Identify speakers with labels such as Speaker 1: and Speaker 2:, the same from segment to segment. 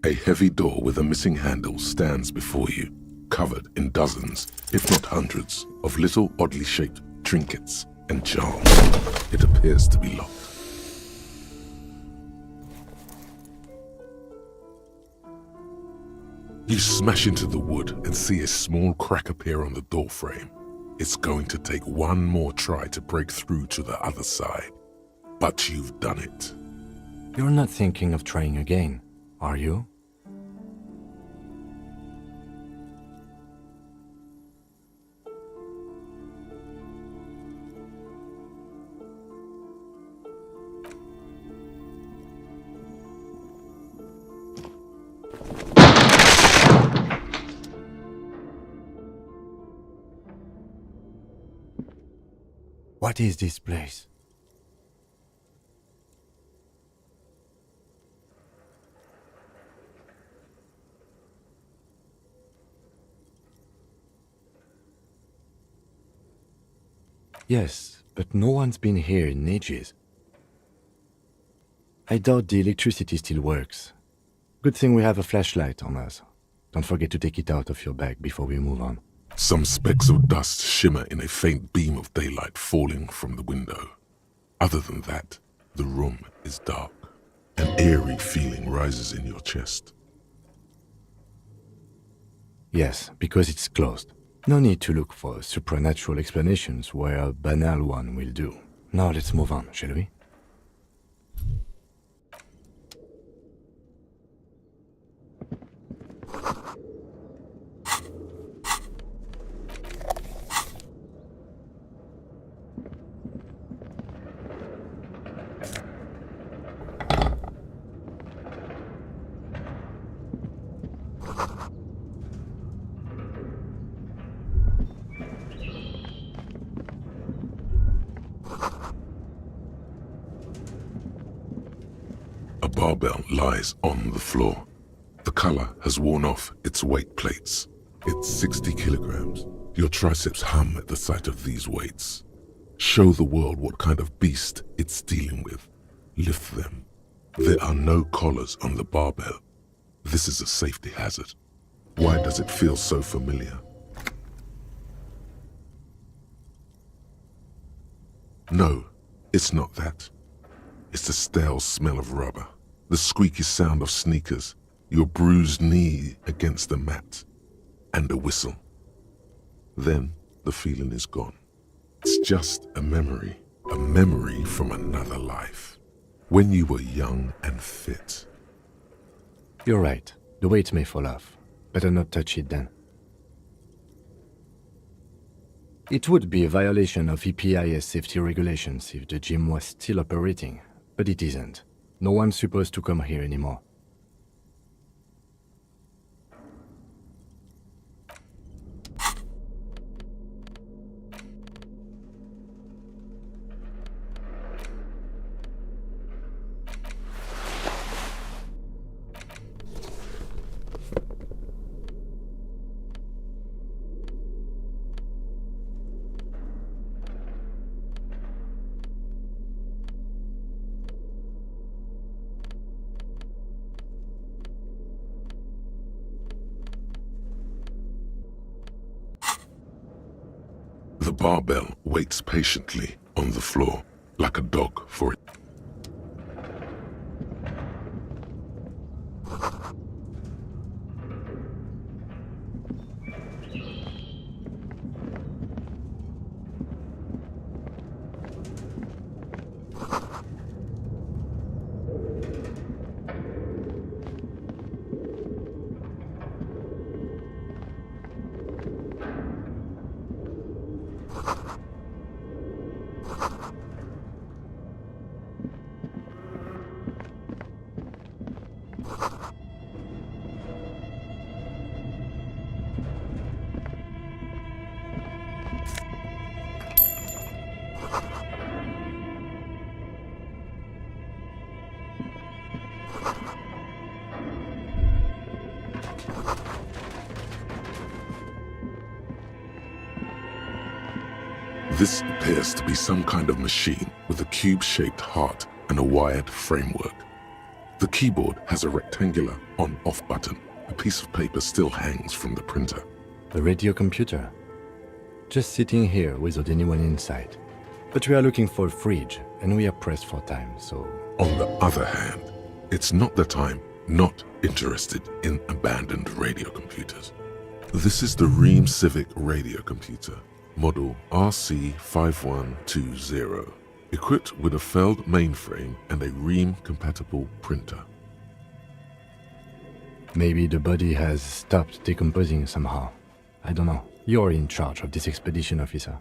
Speaker 1: A heavy door with a missing handle stands before you, covered in dozens, if not hundreds, of little oddly shaped trinkets and charms. It appears to be locked. You smash into the wood and see a small crack appear on the door frame. It's going to take one more try to break through to the other side. But you've done it.
Speaker 2: You're not thinking of trying again, are you? What is this place? Yes, but no one's been here in ages. I doubt the electricity still works. Good thing we have a flashlight on us. Don't forget to take it out of your bag before we move on.
Speaker 1: Some specks of dust shimmer in a faint beam of daylight falling from the window. Other than that, the room is dark. An eerie feeling rises in your chest.
Speaker 2: Yes, because it's closed. No need to look for supernatural explanations where a banal one will do. Now let's move on, shall we?
Speaker 1: A barbell lies on the floor. The color has worn off its weight plates. It's 60 kilograms. Your triceps hum at the sight of these weights. Show the world what kind of beast it's dealing with. Lift them. There are no collars on the barbell. This is a safety hazard. Why does it feel so familiar? No, it's not that. It's the stale smell of rubber, the squeaky sound of sneakers, your bruised knee against the mat, and a whistle. Then the feeling is gone. It's just a memory from another life, when you were young and fit.
Speaker 2: You're right. The weight may fall off. Better not touch it then. It would be a violation of EPIS safety regulations if the gym was still operating, but it isn't. No one's supposed to come here anymore.
Speaker 1: The barbell waits patiently on the floor, like a dog for it. This appears to be some kind of machine with a cube-shaped heart and a wired framework. The keyboard has a rectangular on-off button. A piece of paper still hangs from the printer.
Speaker 2: The radio computer. Just sitting here without anyone inside. But we are looking for a fridge, and we are pressed for time, so...
Speaker 1: On the other hand, it's not that I'm not interested in abandoned radio computers. This is the Ream Civic radio computer, model RC5120, equipped with a Feld mainframe and a Ream-compatible printer.
Speaker 2: Maybe the body has stopped decomposing somehow. I don't know. You're in charge of this expedition, officer.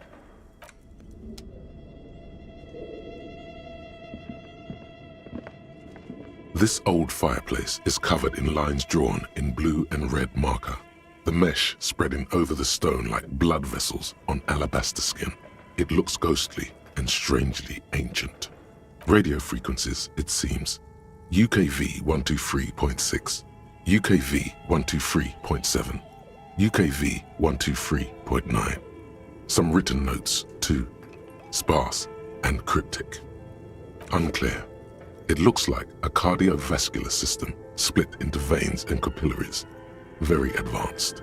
Speaker 1: This old fireplace is covered in lines drawn in blue and red marker, the mesh spreading over the stone like blood vessels on alabaster skin. It looks ghostly and strangely ancient. Radio frequencies, it seems: UKV 123.6, UKV 123.7, UKV 123.9. Some written notes, too, sparse and cryptic. Unclear. It looks like a cardiovascular system split into veins and capillaries. Very advanced.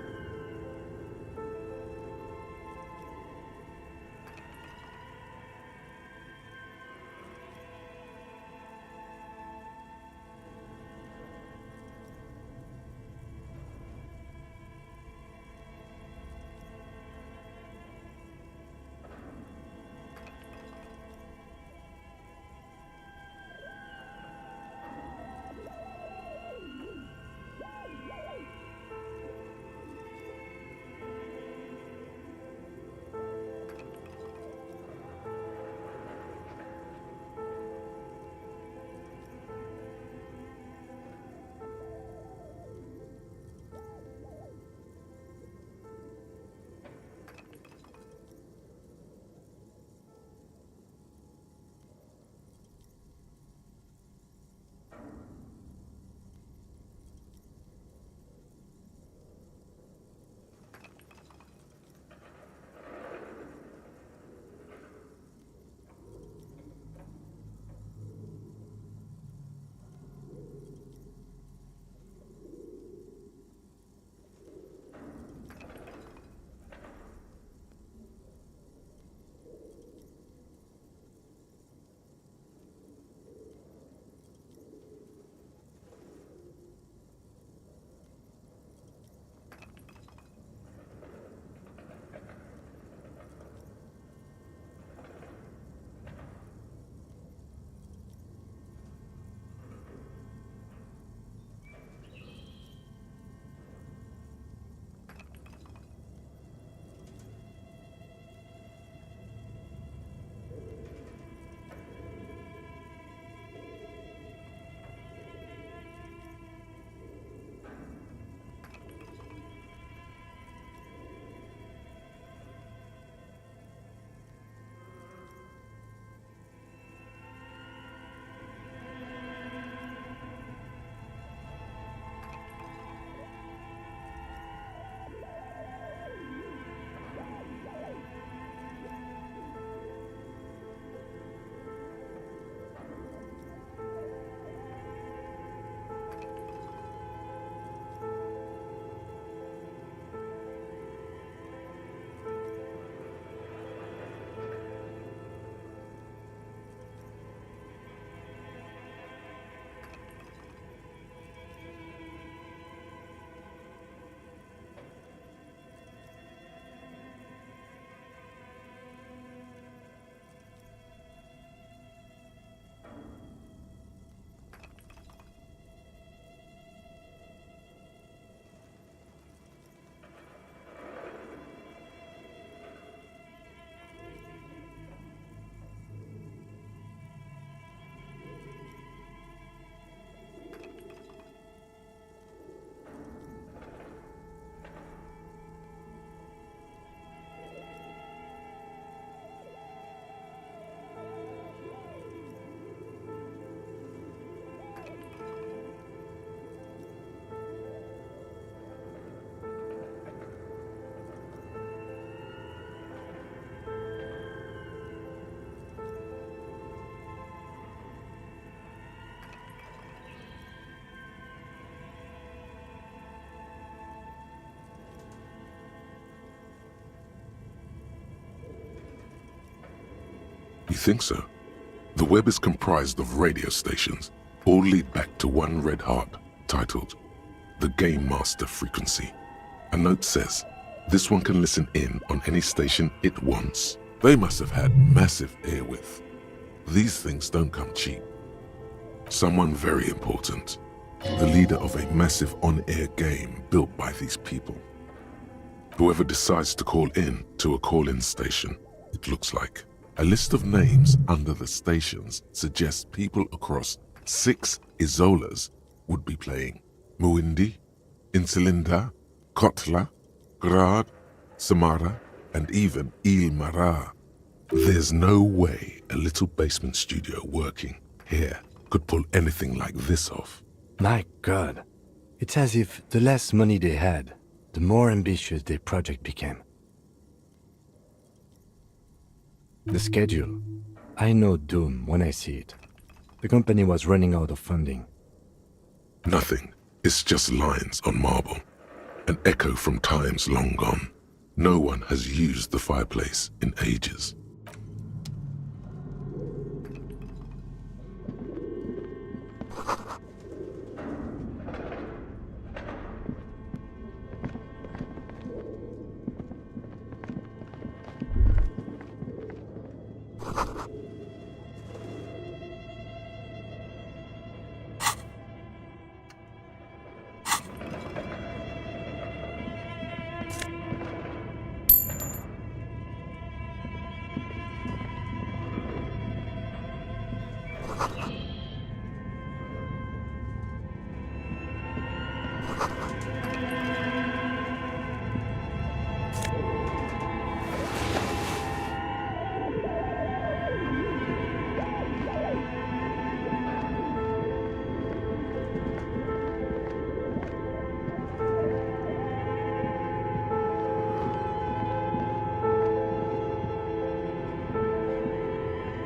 Speaker 1: You think so? The web is comprised of radio stations, all lead back to one red heart, titled the Game Master Frequency. A note says, this one can listen in on any station it wants. They must have had massive airwidth. These things don't come cheap. Someone very important, the leader of a massive on-air game built by these people. Whoever decides to call in to a call-in station, it looks like. A list of names under the stations suggests people across 6 Isolas would be playing. Muindi, Insulinda, Kotla, Grad, Samara, and even Ilmara. There's no way a little basement studio working here could pull anything like this off.
Speaker 2: My God. It's as if the less money they had, the more ambitious their project became. The schedule. I know doom when I see it. The company was running out of funding.
Speaker 1: Nothing. It's just lines on marble. An echo from times long gone. No one has used the fireplace in ages.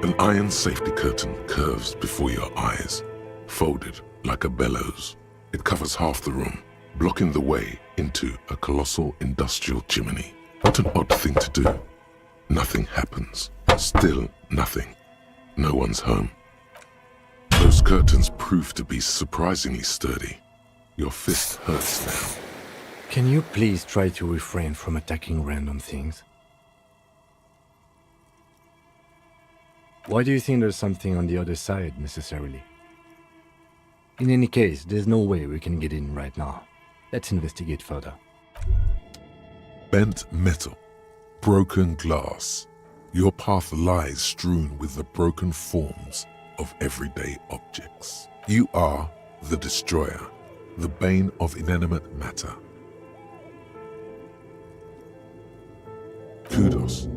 Speaker 1: An iron safety curtain curves before your eyes, folded like a bellows. It covers half the room, blocking the way into a colossal industrial chimney. What an odd thing to do. Nothing happens. Still nothing. No one's home. Those curtains prove to be surprisingly sturdy. Your fist hurts now.
Speaker 2: Can you please try to refrain from attacking random things? Why do you think there's something on the other side, necessarily? In any case, there's no way we can get in right now. Let's investigate further.
Speaker 1: Bent metal, broken glass. Your path lies strewn with the broken forms of everyday objects. You are the destroyer, the bane of inanimate matter. Kudos.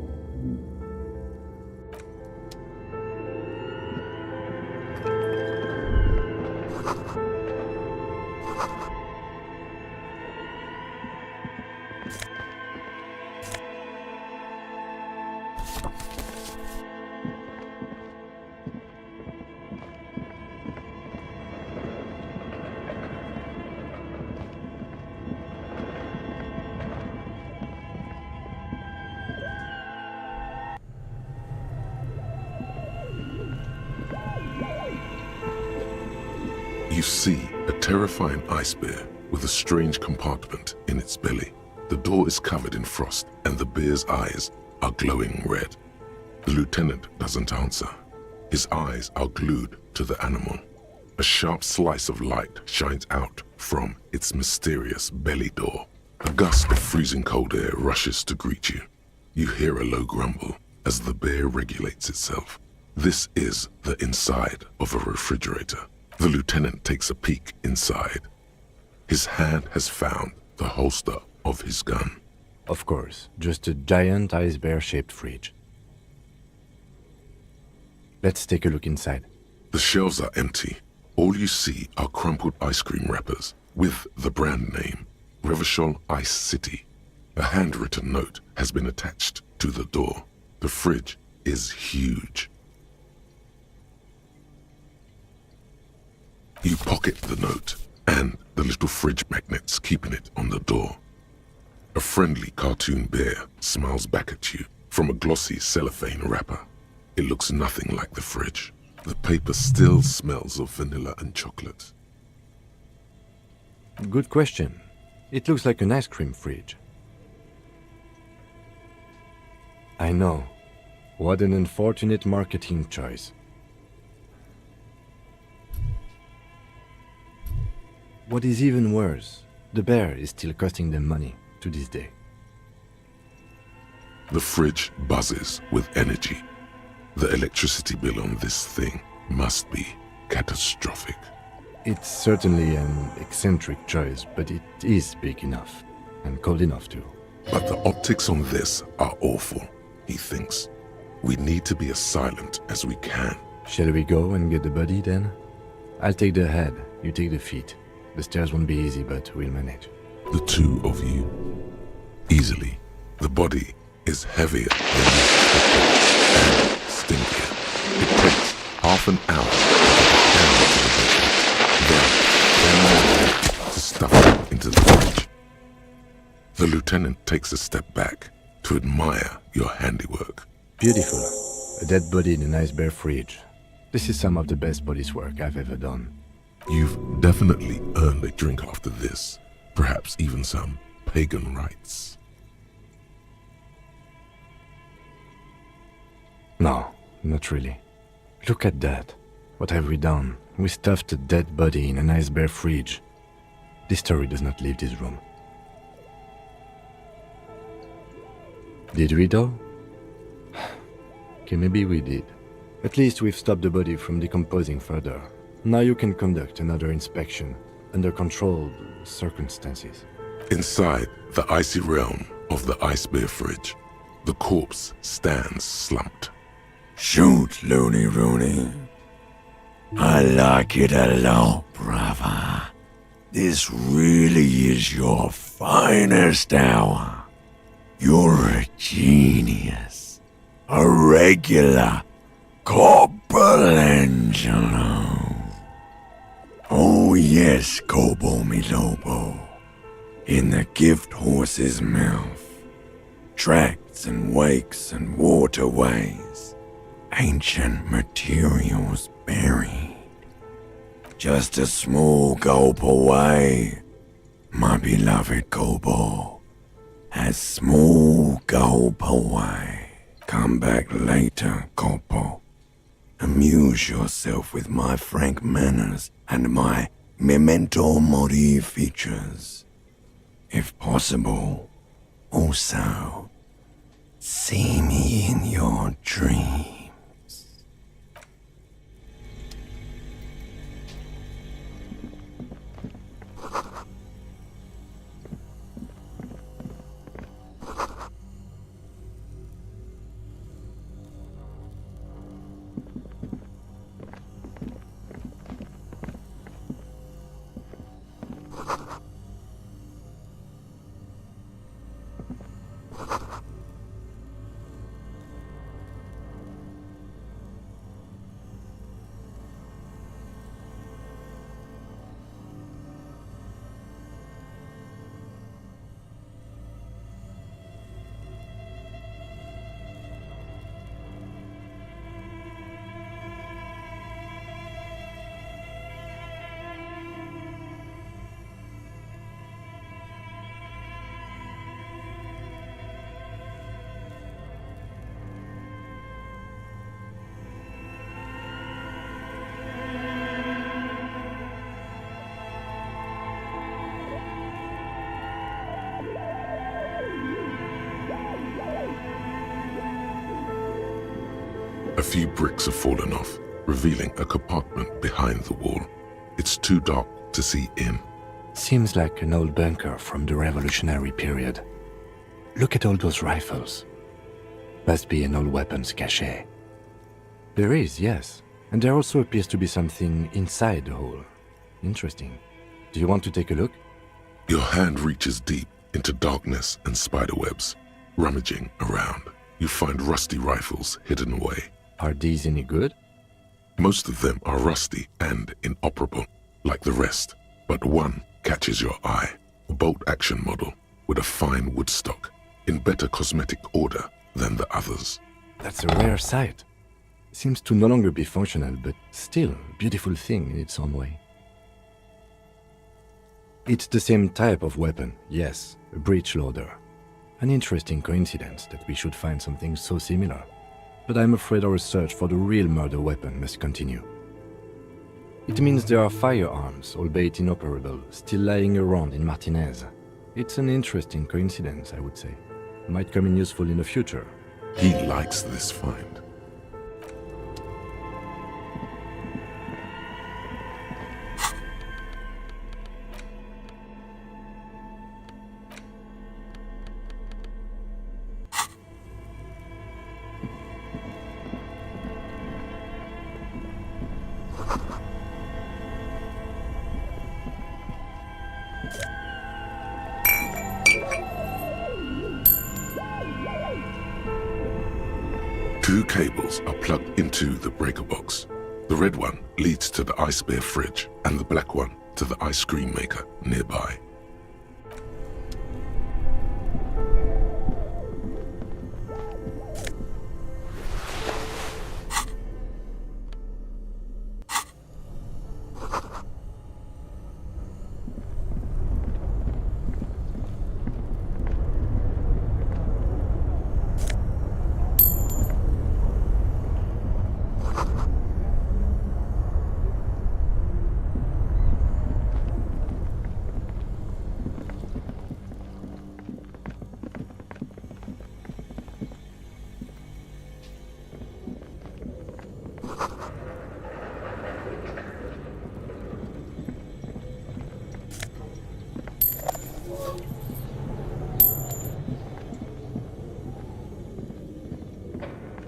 Speaker 1: You see a terrifying ice bear with a strange compartment in its belly. The door is covered in frost and the bear's eyes are glowing red. The lieutenant doesn't answer. His eyes are glued to the animal. A sharp slice of light shines out from its mysterious belly door. A gust of freezing cold air rushes to greet you. You hear a low grumble as the bear regulates itself. This is the inside of a refrigerator. The lieutenant takes a peek inside. His hand has found the holster of his gun.
Speaker 2: Of course, just a giant ice bear-shaped fridge. Let's take a look inside.
Speaker 1: The shelves are empty. All you see are crumpled ice cream wrappers with the brand name, Revachol Ice City. A handwritten note has been attached to the door. The fridge is huge. You pocket the note and the little fridge magnets keeping it on the door. A friendly cartoon bear smiles back at you from a glossy cellophane wrapper. It looks nothing like the fridge. The paper still smells of vanilla and chocolate.
Speaker 2: Good question. It looks like an ice cream fridge. I know. What an unfortunate marketing choice. What is even worse, the bear is still costing them money to this day.
Speaker 1: The fridge buzzes with energy. The electricity bill on this thing must be catastrophic.
Speaker 2: It's certainly an eccentric choice, but it is big enough, and cold enough too.
Speaker 1: But the optics on this are awful, he thinks. We need to be as silent as we can.
Speaker 2: Shall we go and get the body then? I'll take the head, you take the feet. The stairs won't be easy, but we'll manage.
Speaker 1: The two of you. Easily. The body is heavier than you expected and stinkier. It takes half an hour to get down to the bed. Then 10 more to stuff it into the fridge. The lieutenant takes a step back to admire your handiwork.
Speaker 2: Beautiful. A dead body in a nice bare fridge. This is some of the best police work I've ever done.
Speaker 1: You've definitely earned a drink after this. Perhaps even some pagan rites.
Speaker 2: No, not really. Look at that. What have we done? We stuffed a dead body in a nice bare fridge. This story does not leave this room. Did we though? Okay, maybe we did. At least we've stopped the body from decomposing further. Now you can conduct another inspection under controlled circumstances.
Speaker 1: Inside the icy realm of the ice bear fridge, the corpse stands slumped.
Speaker 3: Shoot, Looney Rooney. I like it a lot, brother. This really is your finest hour. You're a genius. A regular Corporangelo. Oh yes, Cobo mi Lobo. In the gift horse's mouth. Tracts and wakes and waterways. Ancient materials buried. Just a small gulp away, my beloved Kobo. A small gulp away. Come back later, Kobo. Amuse yourself with my frank manners and my memento mori features. If possible, also, see me in your dreams.
Speaker 1: A few bricks have fallen off, revealing a compartment behind the wall. It's too dark to see in.
Speaker 2: Seems like an old bunker from the revolutionary period. Look at all those rifles. Must be an old weapons cache. There is, yes. And there also appears to be something inside the hole. Interesting. Do you want to take a look?
Speaker 1: Your hand reaches deep into darkness and spiderwebs. Rummaging around, you find rusty rifles hidden away.
Speaker 2: Are these any good?
Speaker 1: Most of them are rusty and inoperable, like the rest, but one catches your eye. A bolt-action model with a fine wood stock, in better cosmetic order than the others.
Speaker 2: That's a rare sight. seems to no longer be functional, but still a beautiful thing in its own way. It's the same type of weapon, yes, a breech loader. An interesting coincidence that we should find something so similar. But I'm afraid our search for the real murder weapon must continue. It means there are firearms, albeit inoperable, still lying around in Martinez. It's an interesting coincidence, I would say. Might come in useful in the future.
Speaker 1: He likes this find. Two cables are plugged into the breaker box. The red one leads to the ice bear fridge and the black one to the ice cream maker nearby.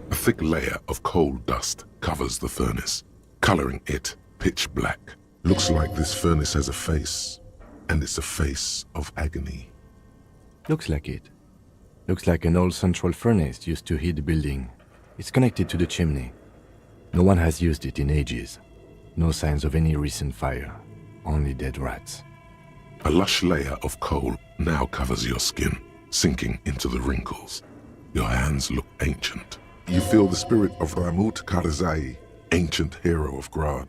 Speaker 1: A thick layer of coal dust covers the furnace, coloring it pitch black. Looks like this furnace has a face, and it's a face of agony.
Speaker 2: Looks like it. Looks like an old central furnace used to heat the building. It's connected to the chimney. No one has used it in ages. No signs of any recent fire. Only dead rats.
Speaker 1: A lush layer of coal now covers your skin, sinking into the wrinkles. Your hands look ancient. You feel the spirit of Ramut Karzai, ancient hero of Grad,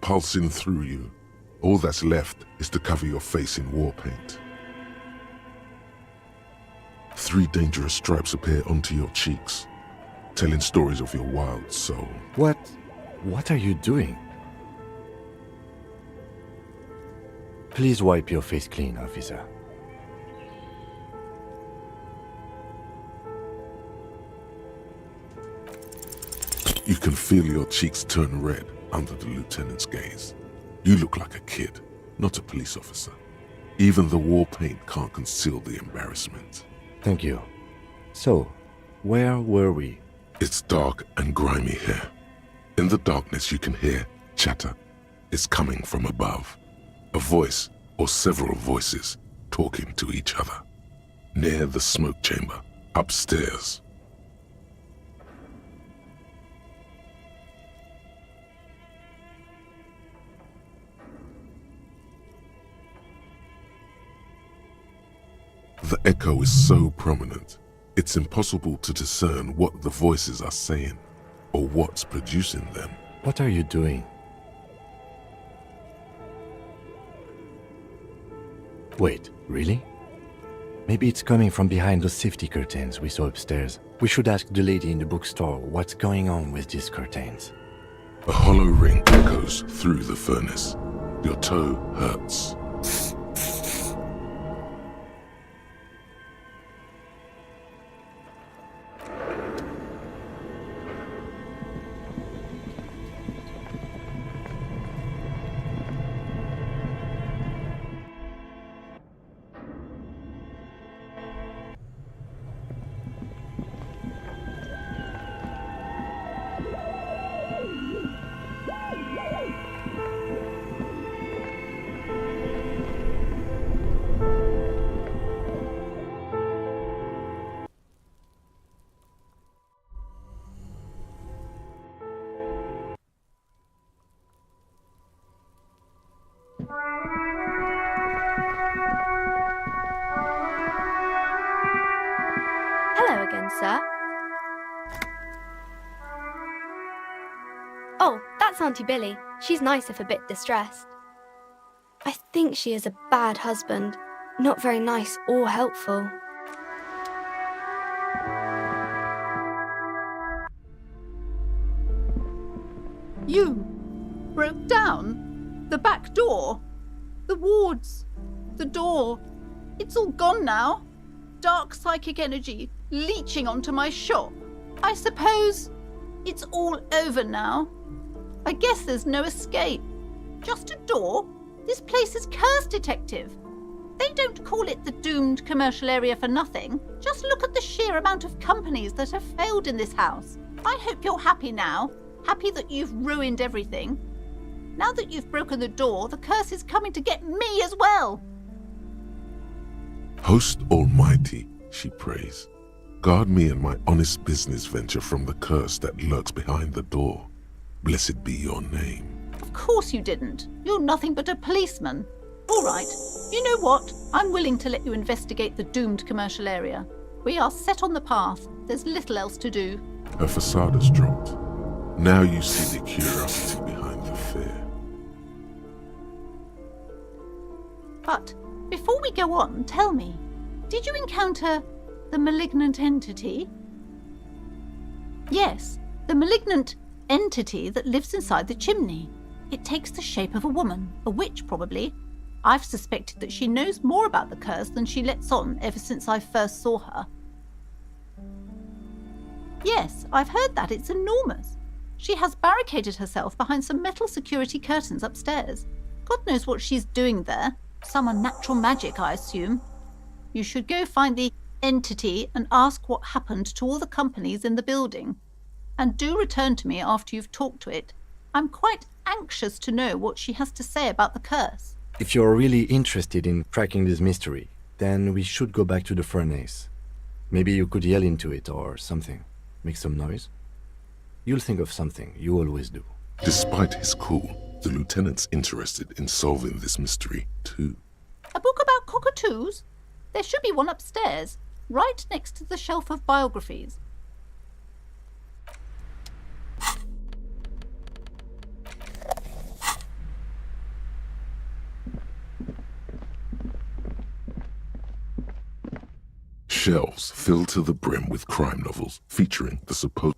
Speaker 1: pulsing through you. All that's left is to cover your face in war paint. 3 dangerous stripes appear onto your cheeks, telling stories of your wild soul.
Speaker 2: What are you doing? Please wipe your face clean, officer.
Speaker 1: You can feel your cheeks turn red under the lieutenant's gaze. You look like a kid, not a police officer. Even the war paint can't conceal the embarrassment.
Speaker 2: Thank you. So, where were we?
Speaker 1: It's dark and grimy here. In the darkness you can hear chatter. It's coming from above. A voice or several voices talking to each other. Near the smoke chamber, upstairs. The echo is so prominent, it's impossible to discern what the voices are saying or what's producing them.
Speaker 2: What are you doing? Wait, really? Maybe it's coming from behind those safety curtains we saw upstairs. We should ask the lady in the bookstore what's going on with these curtains.
Speaker 1: A hollow ring echoes through the furnace. Your toe hurts.
Speaker 4: Hello again, sir. That's Auntie Billy. She's nice if a bit distressed. I think she is a bad husband. Not very nice or helpful.
Speaker 5: You broke down the back door, the wards, the door. It's all gone now. Dark psychic energy leeching onto my shop. I suppose it's all over now. I guess there's no escape. Just a door? This place is cursed, Detective. They don't call it the doomed commercial area for nothing. Just look at the sheer amount of companies that have failed in this house. I hope you're happy now. Happy that you've ruined everything. Now that you've broken the door, the curse is coming to get me as well.
Speaker 1: Host Almighty, she prays, guard me and my honest business venture from the curse that lurks behind the door. Blessed be your name.
Speaker 5: Of course you didn't. You're nothing but a policeman. All right, you know what? I'm willing to let you investigate the doomed commercial area. We are set on the path. There's little else to do.
Speaker 1: Her facade has dropped. Now you see the curiosity behind the fear.
Speaker 5: But before we go on, tell me, did you encounter the malignant entity? Yes, the malignant entity that lives inside the chimney. It takes the shape of a woman, a witch probably. I've suspected that she knows more about the curse than she lets on ever since I first saw her. Yes, I've heard that. It's enormous. She has barricaded herself behind some metal security curtains upstairs. God knows what she's doing there. Some unnatural magic, I assume. You should go find the entity and ask what happened to all the companies in the building. And do return to me after you've talked to it. I'm quite anxious to know what she has to say about the curse.
Speaker 2: If you're really interested in cracking this mystery, then we should go back to the furnace. Maybe you could yell into it or something. Make some noise. You'll think of something. You always do.
Speaker 1: Despite his cool, the lieutenant's interested in solving this mystery too.
Speaker 5: A book about cockatoos? There should be one upstairs, right next to the shelf of biographies.
Speaker 1: Shelves filled to the brim with crime novels featuring the supposed...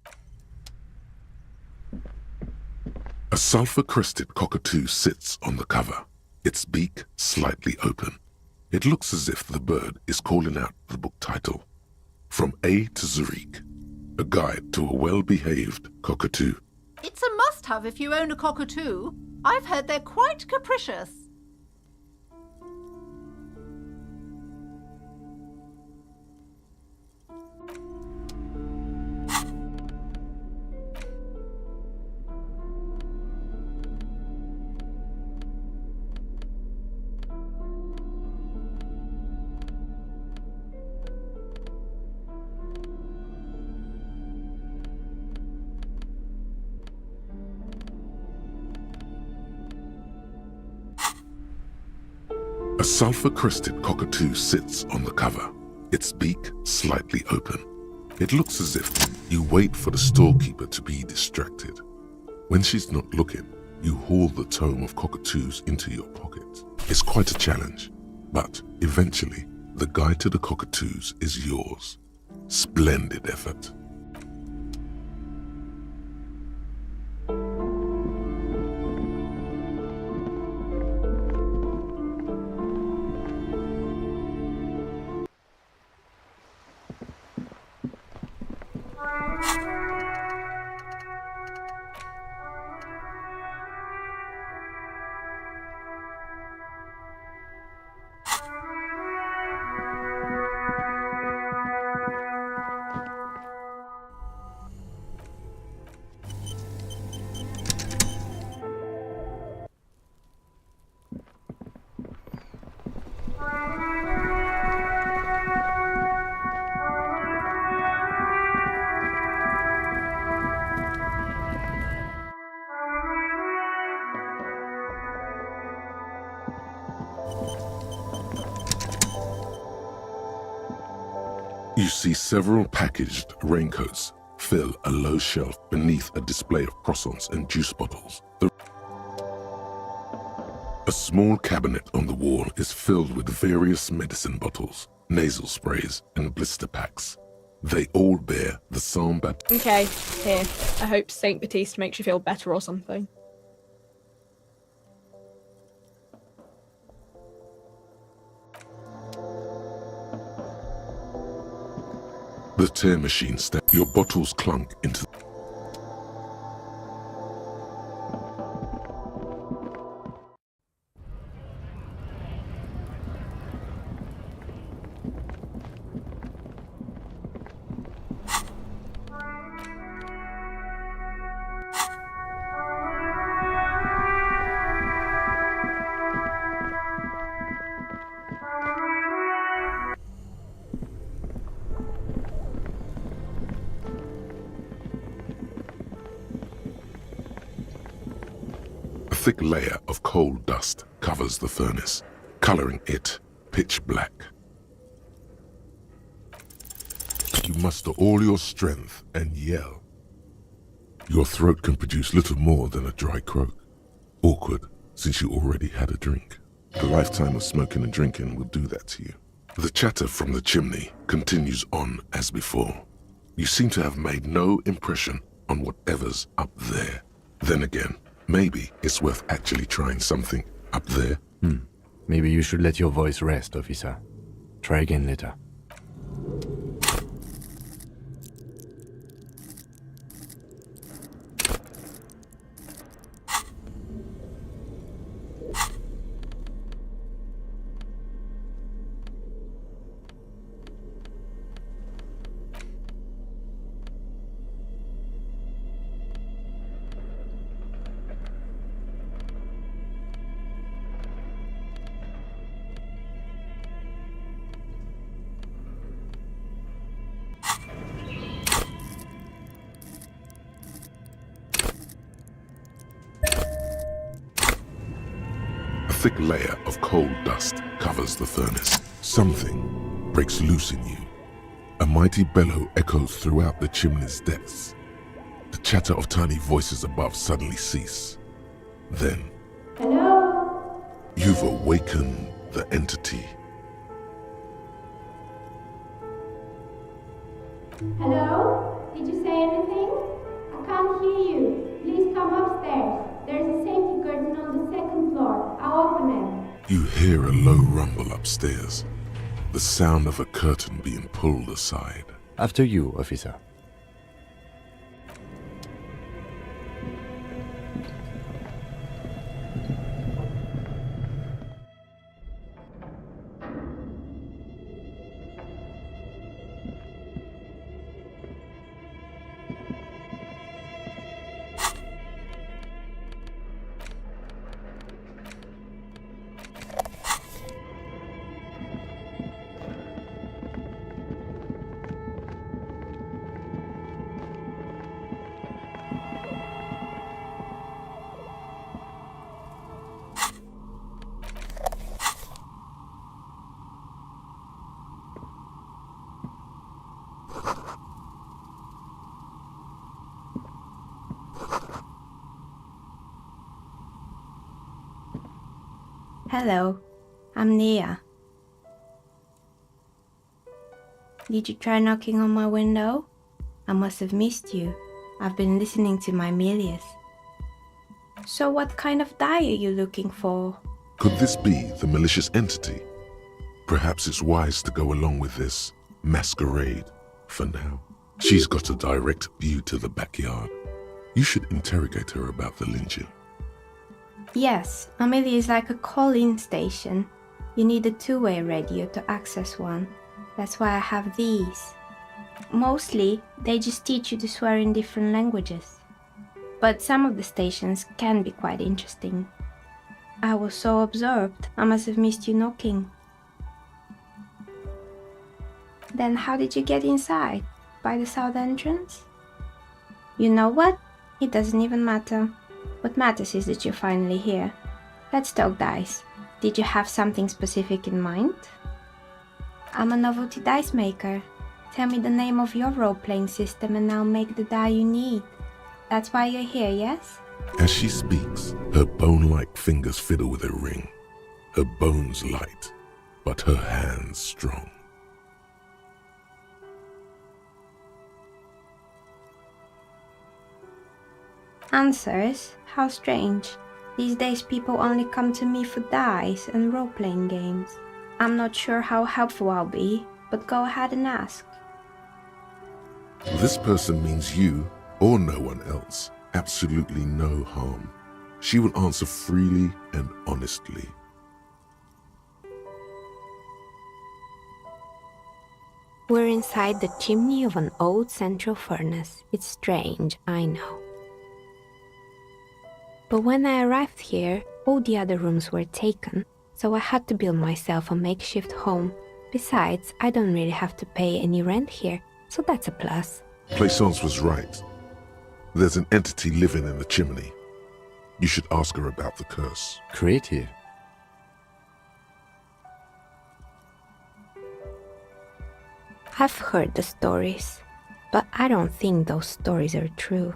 Speaker 1: A sulfur-crested cockatoo sits on the cover, its beak slightly open. It looks as if the bird is calling out the book title, From A to Zurich, a guide to a well-behaved cockatoo.
Speaker 5: It's a must-have if you own a cockatoo. I've heard they're quite capricious.
Speaker 1: A sulfur-crested cockatoo sits on the cover, its beak slightly open. It looks as if you wait for the storekeeper to be distracted. When she's not looking, you haul the tome of cockatoos into your pocket. It's quite a challenge, but eventually, the guide to the cockatoos is yours. Splendid effort. You see several packaged raincoats fill a low shelf beneath a display of croissants and juice bottles. A small cabinet on the wall is filled with various medicine bottles, nasal sprays, and blister packs. They all bear the Saint Baptiste.
Speaker 6: Okay, here. I hope Saint Baptiste makes you feel better or something.
Speaker 1: The tear machine your bottles clunk into a thick layer of coal dust covers the furnace, coloring it pitch black. You muster all your strength and yell. Your throat can produce little more than a dry croak. Awkward, since you already had a drink. A lifetime of smoking and drinking will do that to you. The chatter from the chimney continues on as before. You seem to have made no impression on whatever's up there. Then again, maybe it's worth actually trying something up there.
Speaker 2: Maybe you should let your voice rest, officer. Try again later.
Speaker 1: A thick layer of coal dust covers the furnace. Something breaks loose in you. A mighty bellow echoes throughout the chimney's depths. The chatter of tiny voices above suddenly cease. Then,
Speaker 7: Hello?
Speaker 1: you've awakened the entity.
Speaker 7: Hello? Did you say anything? I can't hear you. Please come upstairs. There's a safety curtain on the second floor. I'll open it.
Speaker 1: You hear a low rumble upstairs, the sound of a curtain being pulled aside.
Speaker 2: After you, officer.
Speaker 7: Hello. I'm Nia. Did you try knocking on my window? I must have missed you. I've been listening to my Milius. So what kind of dye are you looking for?
Speaker 1: Could this be the malicious entity? Perhaps it's wise to go along with this masquerade for now. She's got a direct view to the backyard. You should interrogate her about the lynching.
Speaker 7: Yes, Amelia is like a call-in station. You need a two-way radio to access one. That's why I have these. Mostly, they just teach you to swear in different languages. But some of the stations can be quite interesting. I was so absorbed, I must have missed you knocking. Then how did you get inside? By the south entrance? You know what? It doesn't even matter. What matters is that you're finally here. Let's talk dice. Did you have something specific in mind? I'm a novelty dice maker. Tell me the name of your role-playing system and I'll make the die you need. That's why you're here, yes?
Speaker 1: As she speaks, her bone-like fingers fiddle with a ring. Her bones light, but her hands strong.
Speaker 7: Answers? How strange. These days people only come to me for dice and role-playing games. I'm not sure how helpful I'll be, but go ahead and ask.
Speaker 1: This person means you, or no one else, absolutely no harm. She will answer freely and honestly.
Speaker 8: We're inside the chimney of an old central furnace. It's strange, I know. But when I arrived here, all the other rooms were taken, so I had to build myself a makeshift home. Besides, I don't really have to pay any rent here, so that's a plus.
Speaker 1: Plaisance was right. There's an entity living in the chimney. You should ask her about the curse.
Speaker 2: Creative.
Speaker 8: I've heard the stories, but I don't think those stories are true.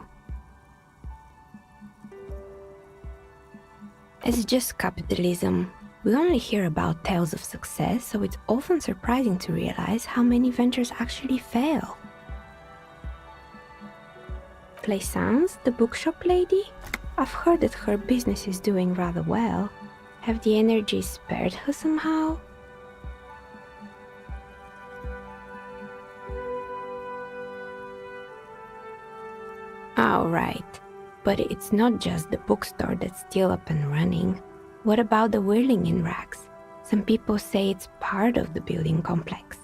Speaker 8: It's just capitalism. We only hear about tales of success, so it's often surprising to realize how many ventures actually fail. Plaisance, the bookshop lady? I've heard that her business is doing rather well. Have the energies spared her somehow? Oh, right. But it's not just the bookstore that's still up and running. What about the whirling in rags? Some people say it's part of the building complex.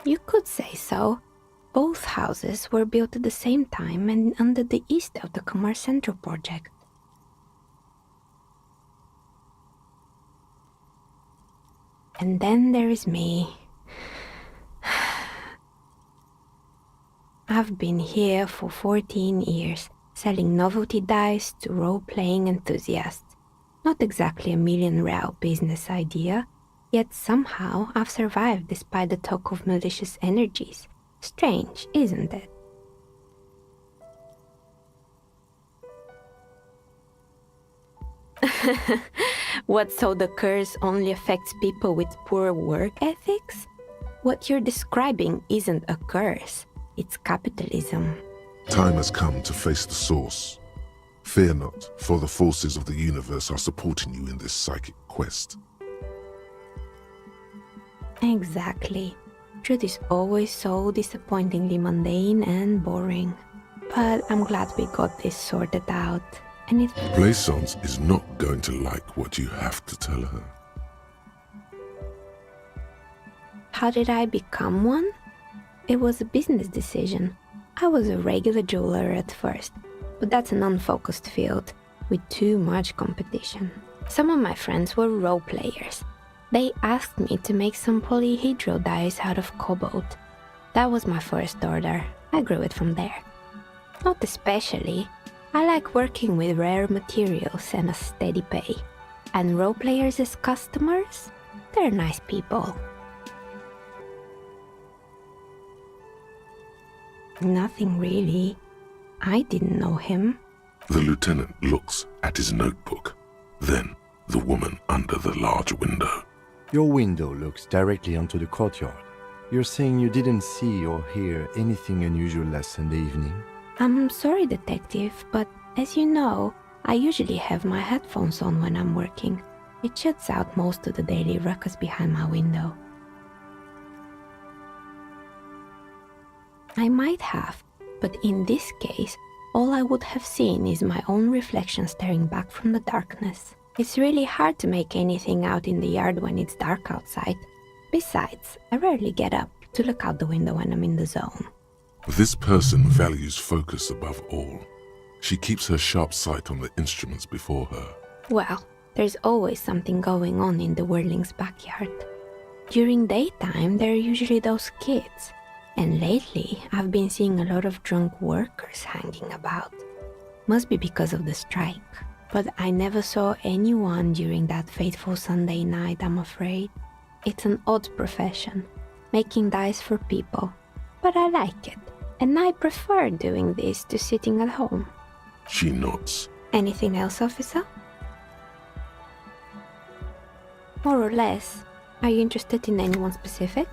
Speaker 8: You could say so. Both houses were built at the same time and under the east of the Commerce Central project. And then there is me. I've been here for 14 years, selling novelty dice to role-playing enthusiasts. Not exactly a million-real business idea, yet somehow I've survived despite the talk of malicious energies. Strange, isn't it? What, so the curse only affects people with poor work ethics? What you're describing isn't a curse, it's capitalism.
Speaker 1: Time has come to face the source. Fear not, for the forces of the universe are supporting you in this psychic quest.
Speaker 8: Exactly. Truth is always so disappointingly mundane and boring. But I'm glad we got this sorted out. And it...
Speaker 1: Plaisance is not going to like what you have to tell her.
Speaker 8: How did I become one? It was a business decision. I was a regular jeweler at first, but that's an unfocused field with too much competition. Some of my friends were role players. They asked me to make some polyhedral dice out of cobalt. That was my first order. I grew it from there. Not especially. I like working with rare materials and a steady pay. And role players as customers? They're nice people. Nothing really. I didn't know him.
Speaker 1: The lieutenant looks at his notebook, then the woman under the large window.
Speaker 2: Your window looks directly onto the courtyard. You're saying you didn't see or hear anything unusual last Sunday evening?
Speaker 8: I'm sorry, detective, but as you know, I usually have my headphones on when I'm working. It shuts out most of the daily ruckus behind my window. I might have, but in this case, all I would have seen is my own reflection staring back from the darkness. It's really hard to make anything out in the yard when it's dark outside. Besides, I rarely get up to look out the window when I'm in the zone.
Speaker 1: This person values focus above all. She keeps her sharp sight on the instruments before her.
Speaker 8: Well, there's always something going on in the Whirling's backyard. During daytime, there are usually those kids. And lately, I've been seeing a lot of drunk workers hanging about. Must be because of the strike. But I never saw anyone during that fateful Sunday night, I'm afraid. It's an odd profession, making dice for people. but I like it, and I prefer doing this to sitting at home.
Speaker 1: She nods.
Speaker 8: Anything else, officer? More or less. Are you interested in anyone specific?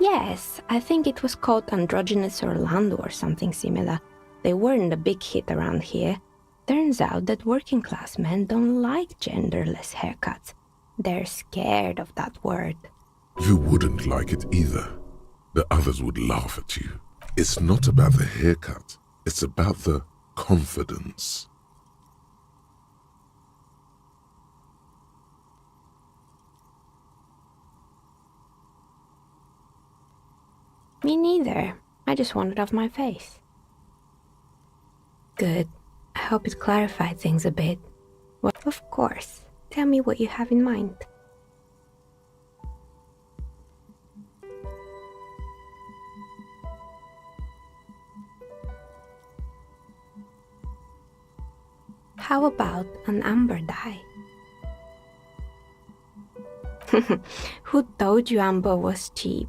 Speaker 8: Yes, I think it was called Androgynous Orlando or something similar. They weren't a big hit around here. Turns out that working class men don't like genderless haircuts. They're scared of that word.
Speaker 1: You wouldn't like it either. The others would laugh at you. It's not about the haircut. It's about the confidence.
Speaker 8: Me neither. I just want it off my face. Good. I hope it clarified things a bit. Well, of course. Tell me what you have in mind. How about an amber dye? Who told you amber was cheap?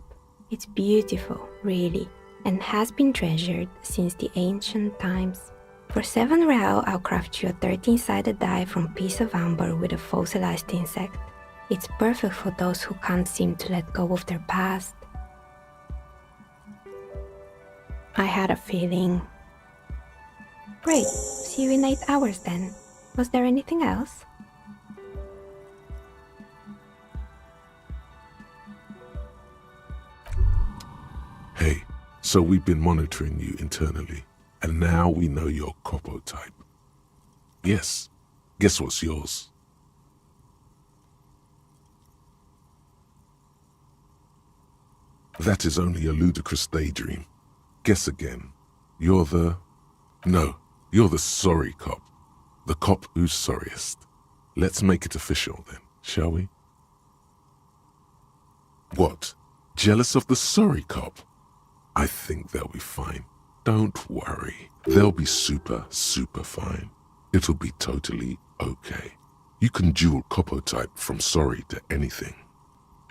Speaker 8: It's beautiful, really, and has been treasured since the ancient times. For 7 real, I'll craft you a 13-sided die from piece of amber with a fossilized insect. It's perfect for those who can't seem to let go of their past. I had a feeling. Great, see you in 8 hours then. Was there anything else?
Speaker 1: Hey, so we've been monitoring you internally, and now we know your Copo type. Yes, guess what's yours? That is only a ludicrous daydream. Guess again. You're the... No, you're the sorry cop. The cop who's sorriest. Let's make it official then, shall we? What? Jealous of the sorry cop? I think they'll be fine. Don't worry. They'll be super fine. It'll be totally okay. You can dual Copo type from sorry to anything.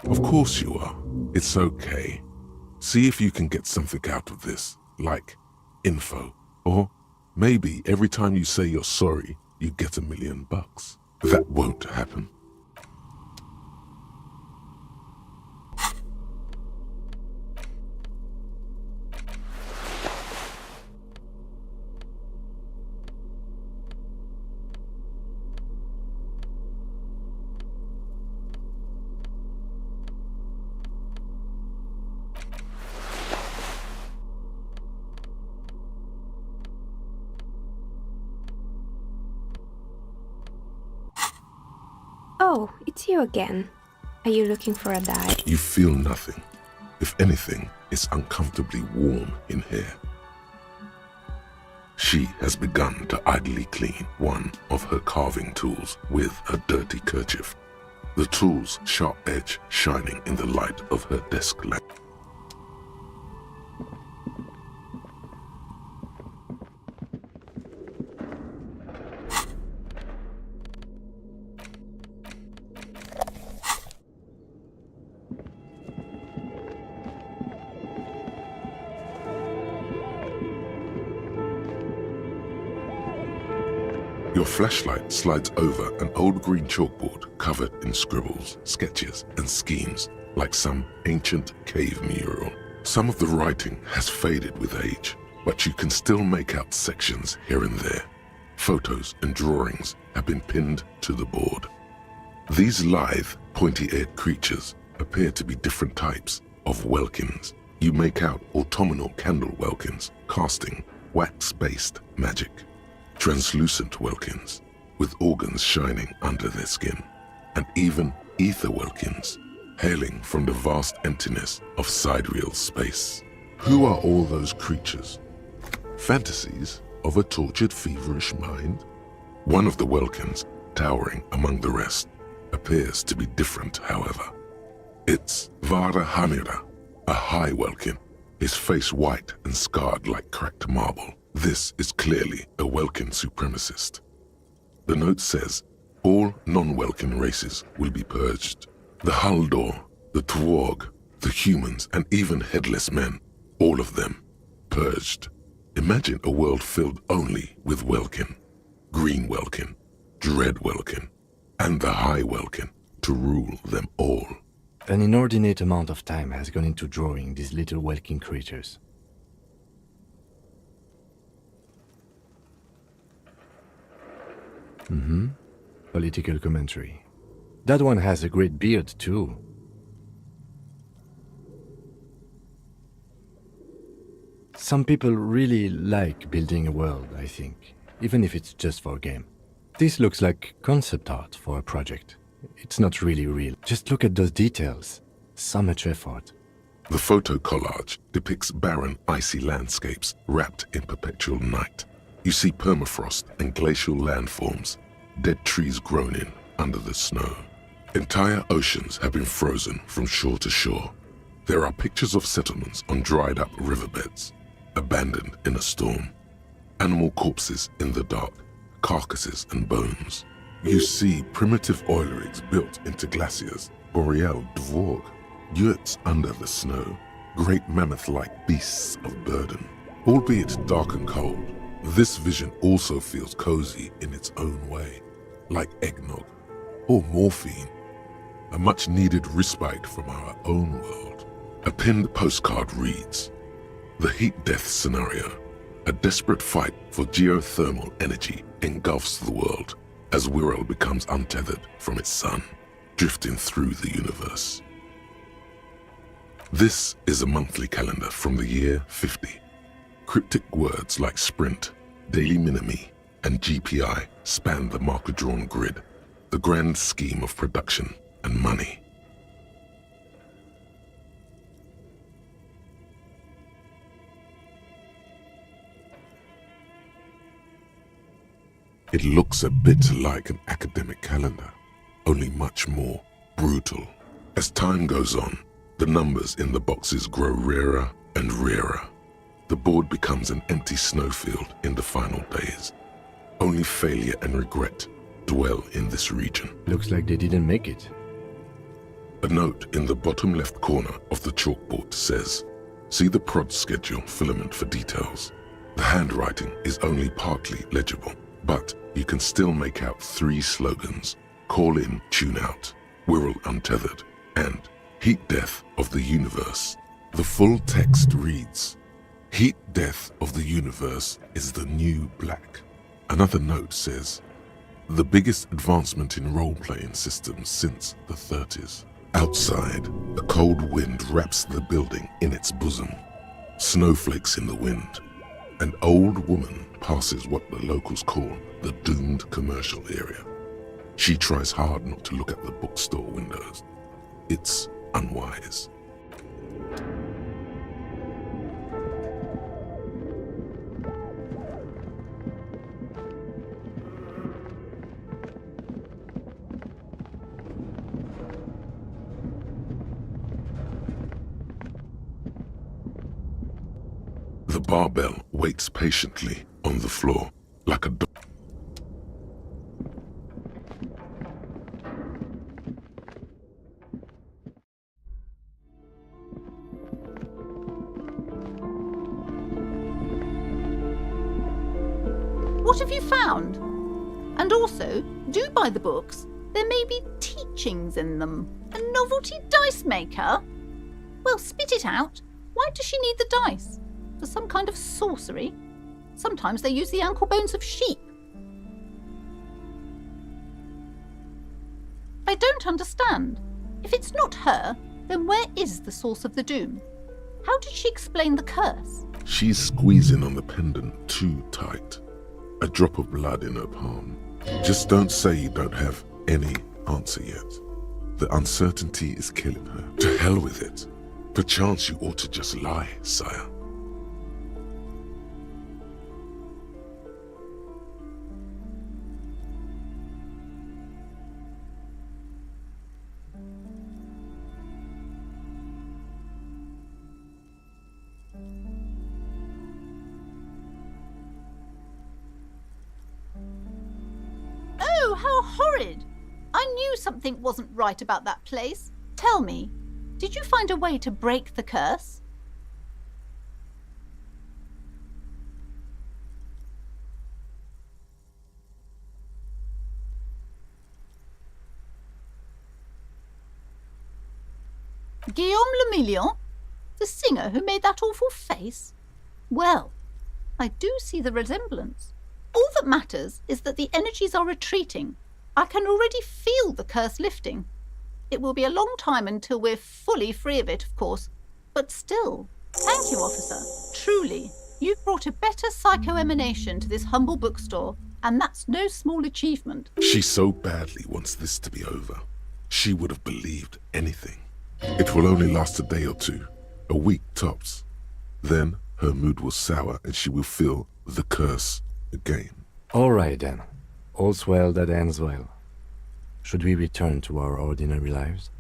Speaker 1: Of course you are. It's okay. See if you can get something out of this, like info. Or maybe every time you say you're sorry, you get $1 million. That won't happen.
Speaker 8: Oh, it's you again. Are you looking for a dye?
Speaker 1: You feel nothing. If anything, it's uncomfortably warm in here. She has begun to idly clean one of her carving tools with a dirty kerchief, the tool's sharp edge shining in the light of her desk lamp. Your flashlight slides over an old green chalkboard covered in scribbles, sketches, and schemes like some ancient cave mural. Some of the writing has faded with age, but you can still make out sections here and there. Photos and drawings have been pinned to the board. These lithe, pointy-eared creatures appear to be different types of welkins. You make out autumnal candle welkins casting wax-based magic. Translucent welkins, with organs shining under their skin, and even ether welkins, hailing from the vast emptiness of sidereal space. Who are all those creatures? Fantasies of a tortured, feverish mind? One of the welkins, towering among the rest, appears to be different, however. It's Vara Hamira, A high Welkin, his face white and scarred like cracked marble. This is clearly a Welkin supremacist. The note says, all non-Welkin races will be purged. The Haldor, the Twarg, the humans, and even headless men, all of them, purged. Imagine a world filled only with Welkin, Green Welkin, Dread Welkin, and the High Welkin to rule them all.
Speaker 2: An inordinate amount of time has gone into drawing these little Welkin creatures. Political commentary. That one has a great beard, too. Some people really like building a world, I think, even if it's just for a game. This looks like concept art for a project. It's not really real. Just look at those details. So much effort.
Speaker 1: The photo collage depicts barren, icy landscapes wrapped in perpetual night. You see permafrost and glacial landforms, dead trees grown in under the snow. Entire oceans have been frozen from shore to shore. There are pictures of settlements on dried up riverbeds, abandoned in a storm. Animal corpses in the dark, carcasses and bones. You see primitive oil rigs built into glaciers, boreal dvorg, yurts under the snow, great mammoth-like beasts of burden. Albeit dark and cold, this vision also feels cozy in its own way, like eggnog or morphine, a much-needed respite from our own world. A pinned postcard reads, "The heat death scenario, a desperate fight for geothermal energy engulfs the world as Wirral becomes untethered from its sun, drifting through the universe." This is a monthly calendar from the year 50. Cryptic words like sprint, daily minimi, and GPI span the marker-drawn grid, the grand scheme of production and money. It looks a bit like an academic calendar, only much more brutal. As time goes on, the numbers in the boxes grow rarer and rarer. The board becomes an empty snowfield in the final days. Only failure and regret dwell in this region.
Speaker 2: Looks like they didn't make it.
Speaker 1: A note in the bottom left corner of the chalkboard says, "See the prod schedule filament for details." The handwriting is only partly legible, but you can still make out 3 slogans: "Call in, tune out," "Wirral untethered," and "Heat death of the universe." The full text reads, "Heat death of the universe is the new black." Another note says, "The biggest advancement in role-playing systems since the 30s. Outside, a cold wind wraps the building in its bosom. Snowflakes in the wind. An old woman passes what the locals call the doomed commercial area. She tries hard not to look at the bookstore windows. It's unwise." The barbell waits patiently on the floor, like a dog.
Speaker 5: What have you found? And also, do buy the books. There may be teachings in them. A novelty dice maker? Well, spit it out. Why does she need the dice? For some kind of sorcery? Sometimes they use the ankle bones of sheep. I don't understand. If it's not her, then where is the source of the doom? How did she explain the curse?
Speaker 1: She's squeezing on the pendant too tight. A drop of blood in her palm. Just don't say you don't have any answer yet. The uncertainty is killing her. To hell with it. Perchance you ought to just lie, sire.
Speaker 5: knew something wasn't right about that place. Tell me, did you find a way to break the curse? Guillaume le Million? The singer who made that awful face? Well, I do see the resemblance. All that matters is that the energies are retreating. I can already feel the curse lifting. It will be a long time until we're fully free of it, of course. But still, thank you, officer. Truly, you've brought a better psycho-emanation to this humble bookstore, and that's no small achievement.
Speaker 1: She so badly wants this to be over. She would have believed anything. It will only last a day or two, a week tops. Then her mood will sour and she will feel the curse again.
Speaker 2: All right then. All's well that ends well. Should we return to our ordinary lives?